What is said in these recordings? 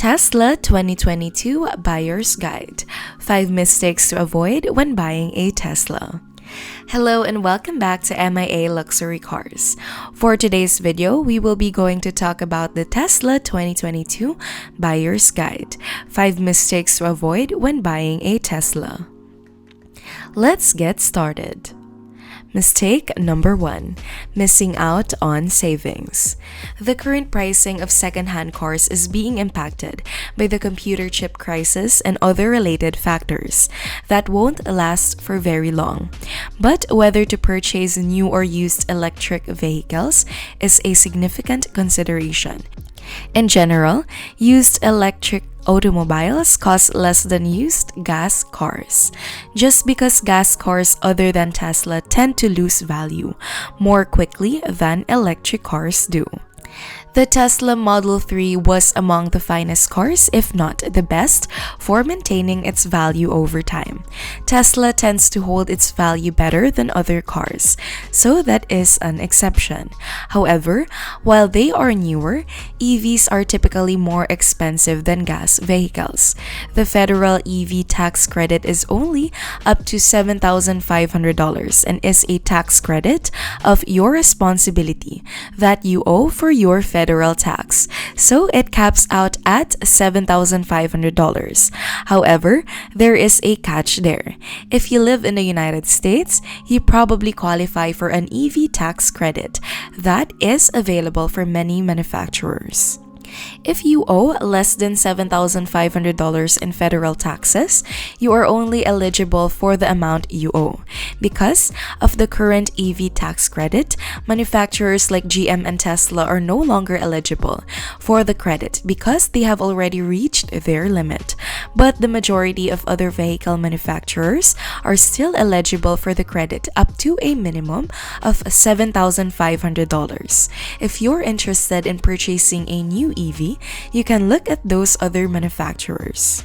Tesla 2022 Buyer's Guide: 5 Mistakes to Avoid When Buying a Tesla. Hello and welcome back to MIA Luxury Cars. For today's video, we will be going to talk about the Tesla 2022 Buyer's Guide: 5 Mistakes to Avoid When Buying a Tesla. Let's get started. Mistake number 1: missing out on savings. The current pricing of second-hand cars is being impacted by the computer chip crisis and other related factors that won't last for very long. But whether to purchase new or used electric vehicles is a significant consideration. In general, used electric automobiles cost less than used gas cars, just because gas cars other than Tesla tend to lose value more quickly than electric cars do. The Tesla Model 3 was among the finest cars, if not the best, for maintaining its value over time. Tesla tends to hold its value better than other cars, so that is an exception. However, while they are newer, EVs are typically more expensive than gas vehicles. The federal EV tax credit is only up to $7,500 and is a tax credit of your responsibility that you owe for your federal tax, so it caps out at $7,500. However, there is a catch there. If you live in the United States, you probably qualify for an EV tax credit that is available for many manufacturers. If you owe less than $7,500 in federal taxes, you are only eligible for the amount you owe. Because of the current EV tax credit, manufacturers like GM and Tesla are no longer eligible for the credit because they have already reached their limit. But the majority of other vehicle manufacturers are still eligible for the credit up to a minimum of $7,500. If you're interested in purchasing a new EV, you can look at those other manufacturers.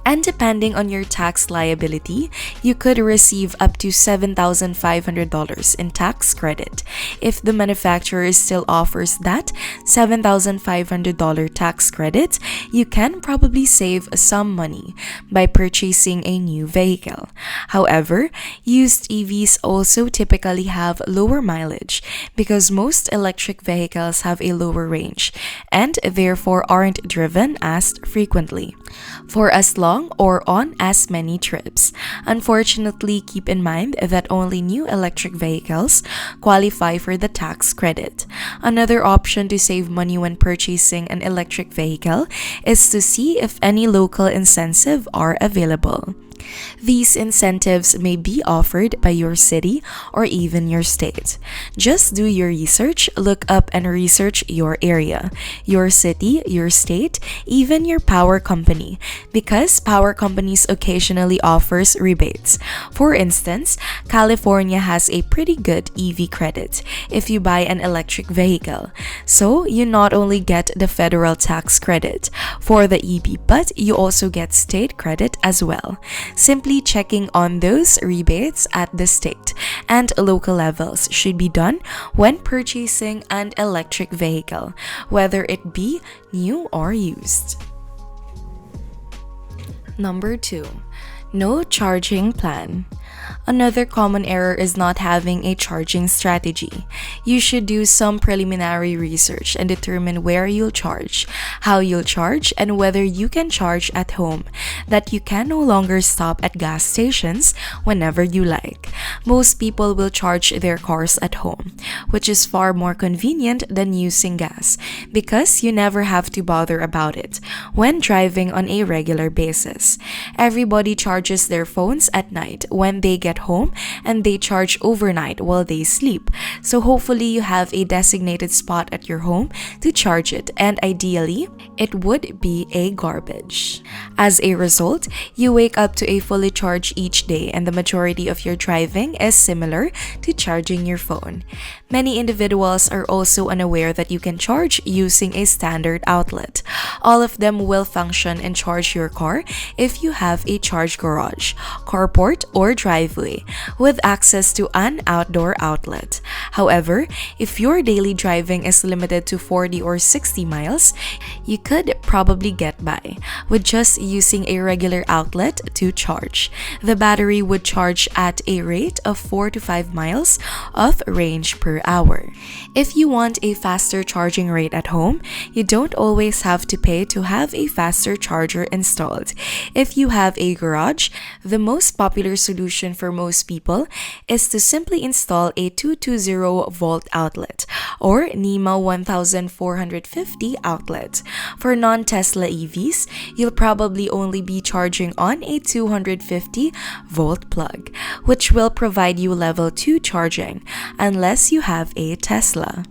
And depending on your tax liability, you could receive up to $7,500 in tax credit. If the manufacturer still offers that $7,500 tax credit, you can probably save some money by purchasing a new vehicle. However, used EVs also typically have lower mileage because most electric vehicles have a lower range and therefore aren't driven as frequently, for as long or on as many trips. Unfortunately, keep in mind that only new electric vehicles qualify for the tax credit. Another option to save money when purchasing an electric vehicle is to see if any local incentives are available. These incentives may be offered by your city or even your state. Just do your research, look up and research your area, your city, your state, even your power company, because power companies occasionally offers rebates. For instance, California has a pretty good EV credit if you buy an electric vehicle. So you not only get the federal tax credit for the EV, but you also get state credit as well. Simply checking on those rebates at the state and local levels should be done when purchasing an electric vehicle, whether it be new or used. Number 2. No charging plan. Another common error is not having a charging strategy. You should do some preliminary research and determine where you'll charge, how you'll charge, and whether you can charge at home, that you can no longer stop at gas stations whenever you like. Most people will charge their cars at home, which is far more convenient than using gas because you never have to bother about it when driving on a regular basis. Everybody charges their phones at night when they get home, and they charge overnight while they sleep. So hopefully you have a designated spot at your home to charge it, and ideally, it would be a garbage. As a result, you wake up to a fully charged each day, and the majority of your driving is similar to charging your phone. Many individuals are also unaware that you can charge using a standard outlet. All of them will function and charge your car if you have a charge garage, carport, or driveway driveway with access to an outdoor outlet. However, if your daily driving is limited to 40 or 60 miles, you could probably get by with just using a regular outlet to charge. The battery would charge at a rate of 4 to 5 miles of range per hour. If you want a faster charging rate at home, you don't always have to pay to have a faster charger installed. If you have a garage, the most popular solution for most people is to simply install a 220-volt outlet or NEMA 1450 outlet. For non-Tesla EVs, you'll probably only be charging on a 250-volt plug, which will provide you level 2 charging unless you have a Tesla.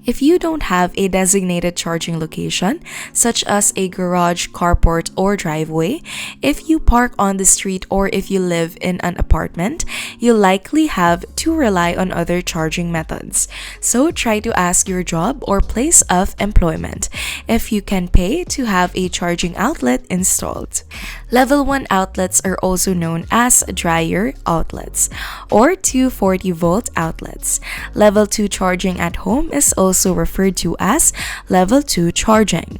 If you don't have a designated charging location, such as a garage, carport, or driveway, if you park on the street or if you live in an apartment, you'll likely have to rely on other charging methods. So try to ask your job or place of employment if you can pay to have a charging outlet installed. Level 1 outlets are also known as dryer outlets or 240-volt outlets. Level 2 charging at home is also referred to as level 2 charging.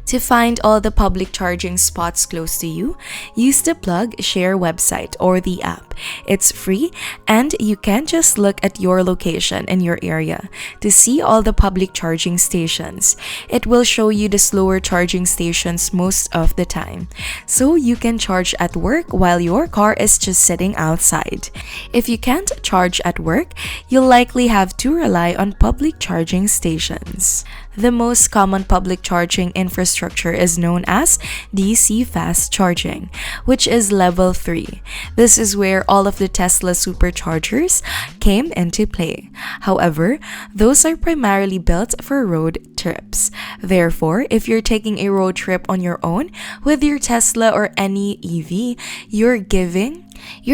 To find all the public charging spots close to you, use the Plug Share website or the app. It's free and you can just look at your location in your area to see all the public charging stations. It will show you the slower charging stations most of the time, so you can charge at work while your car is just sitting outside. If you can't charge at work, you'll likely have to rely on public charging stations. The most common public charging infrastructure is known as DC fast charging, which is level 3. This is where all of the Tesla superchargers came into play. However, those are primarily built for road trips. Therefore, if you're taking a road trip on your own with your Tesla or any EV, you're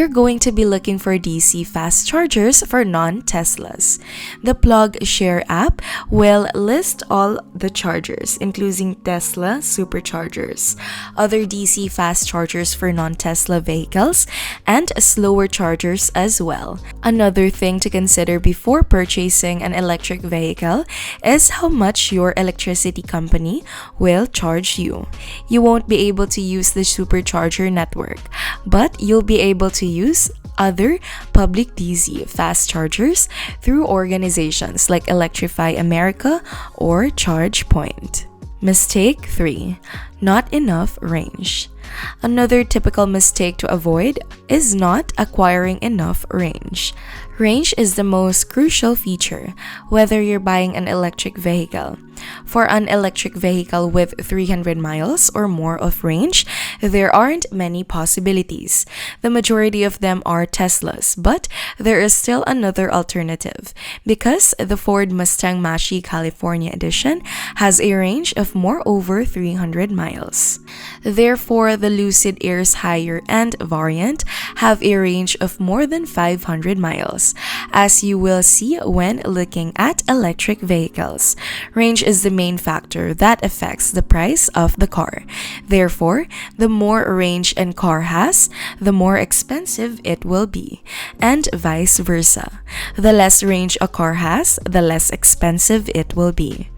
going to be looking for DC fast chargers for non-Teslas. The Plug Share app will list all the chargers, including Tesla superchargers, other DC fast chargers for non-Tesla vehicles, and slower chargers as well. Another thing to consider before purchasing an electric vehicle is how much your electricity company will charge you. You won't be able to use the supercharger network, but you'll be able to use other public DC fast chargers through organizations like Electrify America or ChargePoint. Mistake 3. Not enough range. Another typical mistake to avoid is not acquiring enough range. Range is the most crucial feature, whether you're buying an electric vehicle. For an electric vehicle with 300 miles or more of range, there aren't many possibilities. The majority of them are Teslas, but there is still another alternative, because the Ford Mustang Mach-E California Edition has a range of more over 300 miles. Therefore, the Lucid Air's higher-end variant have a range of more than 500 miles, as you will see when looking at electric vehicles. Range is the main factor that affects the price of the car. Therefore, the more range a car has, the more expensive it will be, and vice versa. The less range a car has, the less expensive it will be.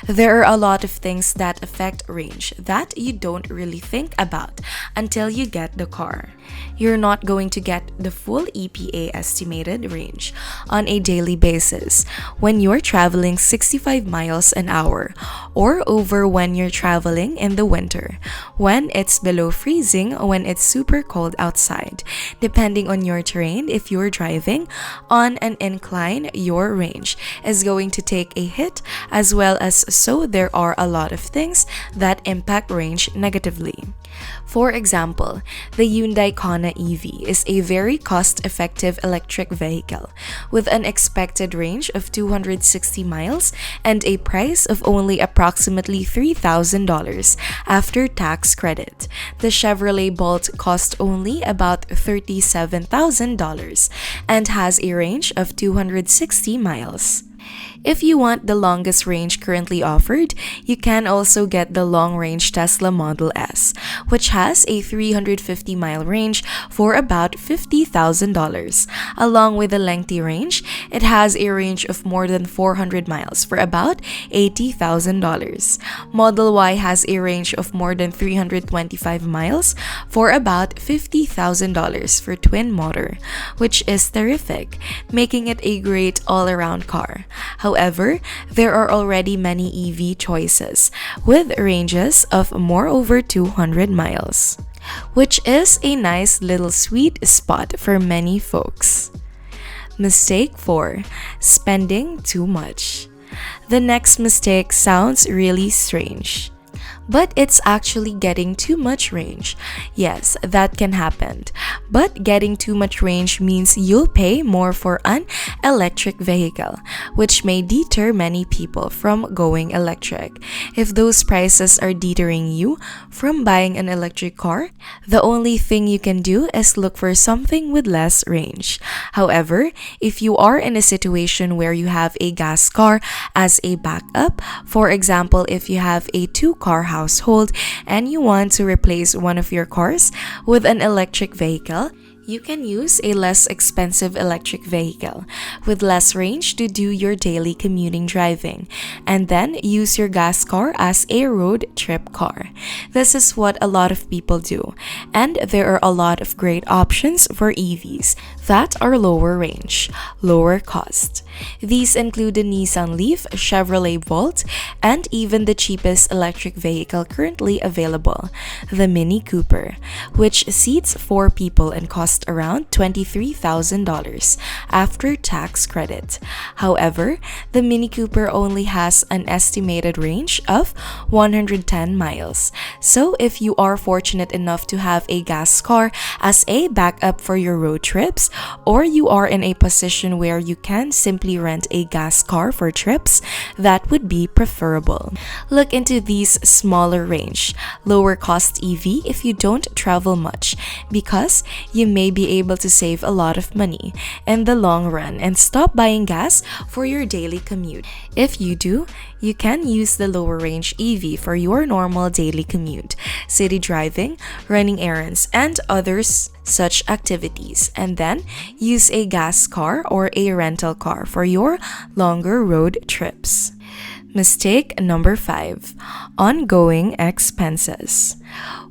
There are a lot of things that affect range that you don't really think about until you get the car. You're not going to get the full EPA estimated range on a daily basis when you're traveling 65 miles an hour or over when you're traveling in the winter, when it's below freezing, when it's super cold outside. Depending on your terrain, if you're driving on an incline, your range is going to take a hit, as well as so there are a lot of things that impact range negatively. For example, the Hyundai Kona EV is a very cost-effective electric vehicle with an expected range of 260 miles and a price of only approximately $3,000 after tax credit. The Chevrolet Bolt costs only about $37,000 and has a range of 260 miles. If you want the longest range currently offered, you can also get the long-range Tesla Model S, which has a 350-mile range for about $50,000. Along with the lengthy range, it has a range of more than 400 miles for about $80,000. Model Y has a range of more than 325 miles for about $50,000 for twin motor, which is terrific, making it a great all-around car. However, there are already many EV choices with ranges of more over 200 miles, which is a nice little sweet spot for many folks. Mistake 4. Spending too much. The next mistake sounds really strange, but it's actually getting too much range. Yes, that can happen. But getting too much range means you'll pay more for an electric vehicle, which may deter many people from going electric. If those prices are deterring you from buying an electric car, the only thing you can do is look for something with less range. However, if you are in a situation where you have a gas car as a backup, for example, if you have a two-car household and you want to replace one of your cars with an electric vehicle, you can use a less expensive electric vehicle with less range to do your daily commuting driving, and then use your gas car as a road trip car. This is what a lot of people do, and there are a lot of great options for EVs that are lower range, lower cost. These include the Nissan Leaf, Chevrolet Volt, and even the cheapest electric vehicle currently available, the Mini Cooper, which seats 4 people and costs around $23,000 after tax credit. However, the Mini Cooper only has an estimated range of 110 miles. So if you are fortunate enough to have a gas car as a backup for your road trips, or you are in a position where you can simply rent a gas car for trips, that would be preferable. Look into these smaller range, lower cost EV if you don't travel much, because you may be able to save a lot of money in the long run and stop buying gas for your daily commute. If you do, you can use the lower range EV for your normal daily commute, city driving, running errands, and others such activities, and then use a gas car or a rental car for your longer road trips. Mistake number 5. Ongoing expenses.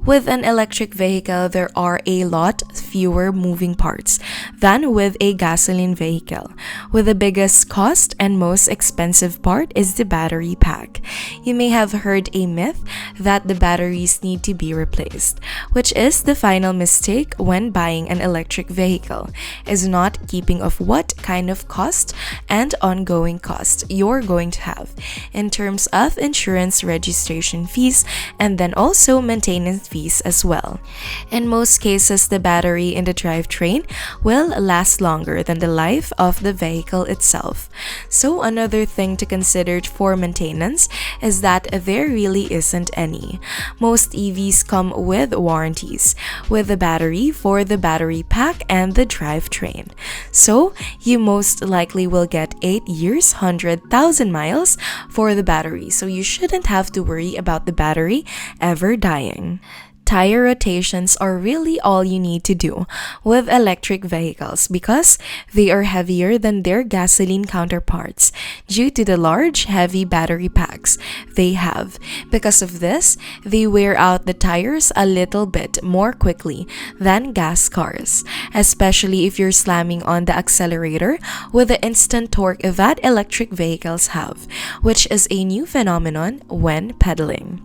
With an electric vehicle, there are a lot fewer moving parts than with a gasoline vehicle, with the biggest cost and most expensive part is the battery pack. You may have heard a myth that the batteries need to be replaced, which is the final mistake when buying an electric vehicle, is not keeping of what kind of cost and ongoing cost you're going to have in terms of insurance registration fees and then also maintenance fees as well. In most cases, the battery in the drivetrain will last longer than the life of the vehicle itself. So another thing to consider for maintenance is that there really isn't any. Most EVs come with warranties with the battery for the battery pack and the drivetrain. So you most likely will get 8 years, 100,000 miles for the battery, so you shouldn't have to worry about the battery ever dying. Tire rotations are really all you need to do with electric vehicles because they are heavier than their gasoline counterparts due to the large, heavy battery packs they have. Because of this, they wear out the tires a little bit more quickly than gas cars, especially if you're slamming on the accelerator with the instant torque that electric vehicles have, which is a new phenomenon when pedaling.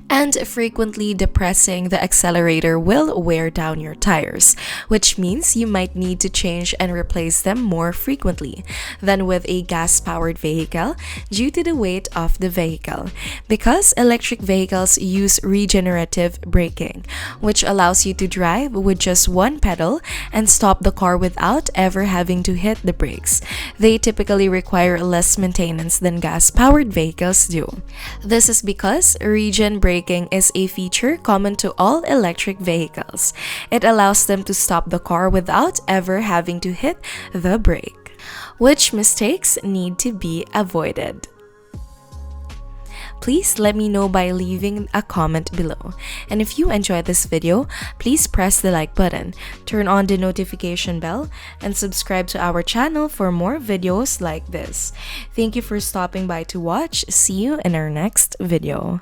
And frequently depressing the accelerator will wear down your tires, which means you might need to change and replace them more frequently than with a gas-powered vehicle due to the weight of the vehicle. Because electric vehicles use regenerative braking, which allows you to drive with just one pedal and stop the car without ever having to hit the brakes. They typically require less maintenance than gas-powered vehicles do. This is because regen braking is a feature common to all electric vehicles. It allows them to stop the car without ever having to hit the brake. Which mistakes need to be avoided? Please let me know by leaving a comment below. And if you enjoyed this video, please press the like button, turn on the notification bell, and subscribe to our channel for more videos like this. Thank you for stopping by to watch. See you in our next video.